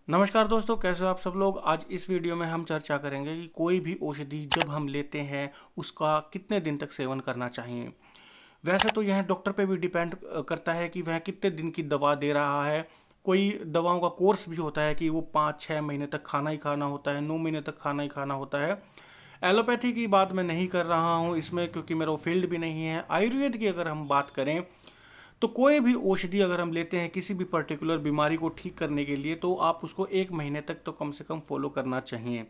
नमस्कार दोस्तों, कैसे हो आप सब लोग। आज इस वीडियो में हम चर्चा करेंगे कि कोई भी औषधि जब हम लेते हैं उसका कितने दिन तक सेवन करना चाहिए। वैसे तो यह डॉक्टर पे भी डिपेंड करता है कि वह कितने दिन की दवा दे रहा है। कोई दवाओं का कोर्स भी होता है कि वो 5-6 महीने तक खाना ही खाना होता है, 9 महीने तक खाना ही खाना होता है। एलोपैथी की बात मैं नहीं कर रहा हूँ इसमें, क्योंकि मेरा वो फील्ड भी नहीं है। आयुर्वेद की अगर हम बात करें तो कोई भी औषधि अगर हम लेते हैं किसी भी पर्टिकुलर बीमारी को ठीक करने के लिए, तो आप उसको 1 महीने तक तो कम से कम फॉलो करना चाहिए।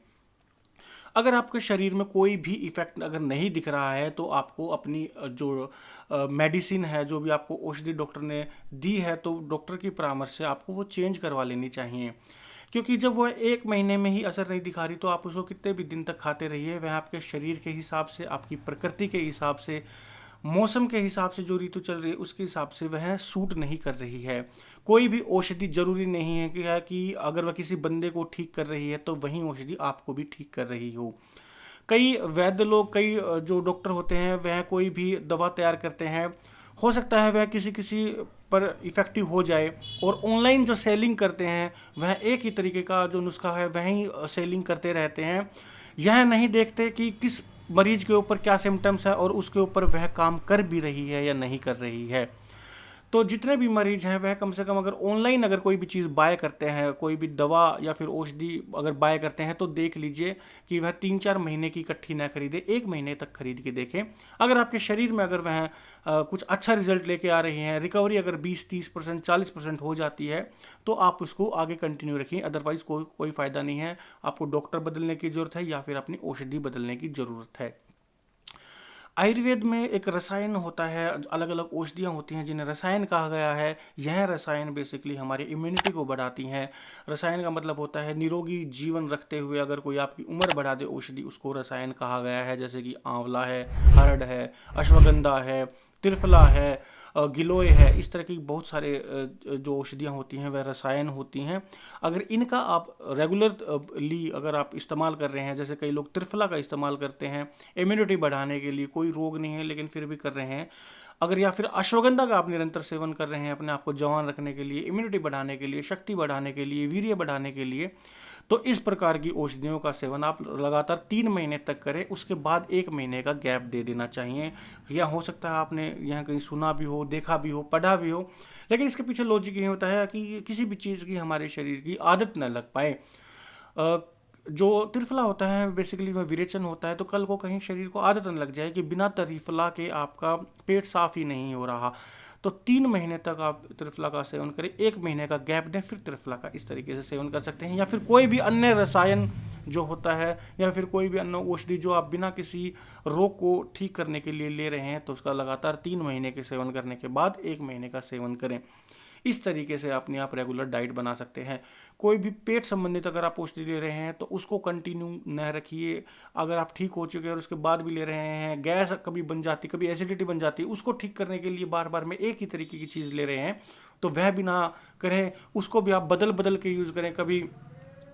अगर आपके शरीर में कोई भी इफेक्ट अगर नहीं दिख रहा है तो आपको अपनी जो मेडिसिन है, जो भी आपको औषधि डॉक्टर ने दी है, तो डॉक्टर की परामर्श से आपको वो चेंज करवा लेनी चाहिए। क्योंकि जब वह 1 महीने में ही असर नहीं दिखा रही तो आप उसको कितने भी दिन तक खाते रहिए, वह आपके शरीर के हिसाब से, आपकी प्रकृति के हिसाब से, मौसम के हिसाब से, जो ऋतु चल रही है उसके हिसाब से वह सूट नहीं कर रही है। कोई भी औषधि जरूरी नहीं है कि अगर वह किसी बंदे को ठीक कर रही है तो वही औषधि आपको भी ठीक कर रही हो। कई वैद्य लोग, कई जो डॉक्टर होते हैं, वह कोई भी दवा तैयार करते हैं, हो सकता है वह किसी किसी पर इफेक्टिव हो जाए, और ऑनलाइन जो सेलिंग करते हैं वह एक ही तरीके का जो नुस्खा है वही सेलिंग करते रहते हैं। यह नहीं देखते कि किस मरीज के ऊपर क्या सिम्टम्स है और उसके ऊपर वह काम कर भी रही है या नहीं कर रही है। तो जितने भी मरीज हैं वह कम से कम अगर ऑनलाइन अगर कोई भी चीज़ बाय करते हैं, कोई भी दवा या फिर औषधि अगर बाय करते हैं, तो देख लीजिए कि वह 3-4 महीने की इकट्ठी ना खरीदे, 1 महीने तक खरीद के देखें। अगर आपके शरीर में अगर वह कुछ अच्छा रिजल्ट लेके आ रही हैं, रिकवरी अगर 20-30%, 40% हो जाती है, तो आप उसको आगे कंटिन्यू रखिए। अदरवाइज कोई फ़ायदा नहीं है। आपको डॉक्टर बदलने की ज़रूरत है या फिर अपनी औषधि बदलने की ज़रूरत है। आयुर्वेद में एक रसायन होता है, अलग अलग औषधियाँ होती हैं जिन्हें रसायन कहा गया है। यह रसायन बेसिकली हमारी इम्यूनिटी को बढ़ाती हैं। रसायन का मतलब होता है निरोगी जीवन रखते हुए अगर कोई आपकी उम्र बढ़ा दे औषधि, उसको रसायन कहा गया है। जैसे कि आंवला है, हरड़ है, अश्वगंधा है, त्रिफला है, गिलोय है। इस तरह की बहुत सारे जो औषधियाँ होती हैं वह रसायन होती हैं। अगर इनका आप रेगुलरली अगर आप इस्तेमाल कर रहे हैं, जैसे कई लोग त्रिफला का इस्तेमाल करते हैं इम्यूनिटी बढ़ाने के लिए, कोई रोग नहीं है लेकिन फिर भी कर रहे हैं। अगर या फिर अश्वगंधा का आप निरंतर सेवन कर रहे हैं अपने आप को जवान रखने के लिए, इम्यूनिटी बढ़ाने के लिए, शक्ति बढ़ाने के लिए, वीर्य बढ़ाने के लिए, तो इस प्रकार की औषधियों का सेवन आप लगातार 3 महीने तक करें। उसके बाद 1 महीने का गैप दे देना चाहिए। या हो सकता है आपने यहाँ कहीं सुना भी हो, देखा भी हो, पढ़ा भी हो, लेकिन इसके पीछे लॉजिक ये होता है कि किसी भी चीज़ की हमारे शरीर की आदत न लग पाए। जो त्रिफला होता है बेसिकली वह विरेचन होता है, तो कल को कहीं शरीर को आदत न लग जाए कि बिना त्रिफला के आपका पेट साफ ही नहीं हो रहा। तो 3 महीने तक आप त्रिफला का सेवन करें, 1 महीने का गैप दें, फिर त्रिफला का इस तरीके से सेवन कर सकते हैं। या फिर कोई भी अन्य रसायन जो होता है, या फिर कोई भी अन्य औषधि जो आप बिना किसी रोग को ठीक करने के लिए ले रहे हैं, तो उसका लगातार 3 महीने के सेवन करने के बाद 1 महीने का सेवन करें। इस तरीके से अपने आप रेगुलर डाइट बना सकते हैं। कोई भी पेट संबंधित अगर आप औषधि ले रहे हैं तो उसको कंटिन्यू न रखिए। अगर आप ठीक हो चुके हैं और उसके बाद भी ले रहे हैं, गैस कभी बन जाती, कभी एसिडिटी बन जाती है, उसको ठीक करने के लिए बार बार में एक ही तरीके की चीज़ ले रहे हैं, तो वह भी ना करें। उसको भी आप बदल बदल के यूज़ करें। कभी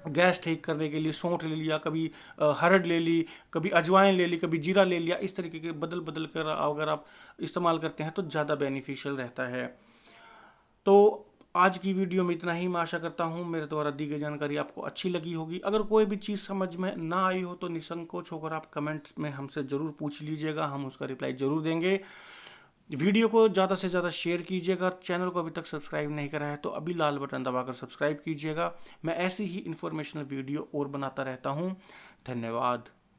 गैस ठीक करने के लिए सौंठ ले लिया, कभी हरड़ ले ली, कभी अजवाइन ले ली, कभी जीरा ले लिया। इस तरीके के बदल बदल कर अगर आप इस्तेमाल करते हैं तो ज़्यादा बेनिफिशियल रहता है। तो आज की वीडियो में इतना ही। मैं आशा करता हूँ मेरे द्वारा दी गई जानकारी आपको अच्छी लगी होगी। अगर कोई भी चीज़ समझ में ना आई हो तो निसंकोच होकर आप कमेंट में हमसे ज़रूर पूछ लीजिएगा, हम उसका रिप्लाई ज़रूर देंगे। वीडियो को ज़्यादा से ज़्यादा शेयर कीजिएगा। चैनल को अभी तक सब्सक्राइब नहीं करा है तो अभी लाल बटन दबाकर सब्सक्राइब कीजिएगा। मैं ऐसी ही इन्फॉर्मेशनल वीडियो और बनाता रहता हूँ। धन्यवाद।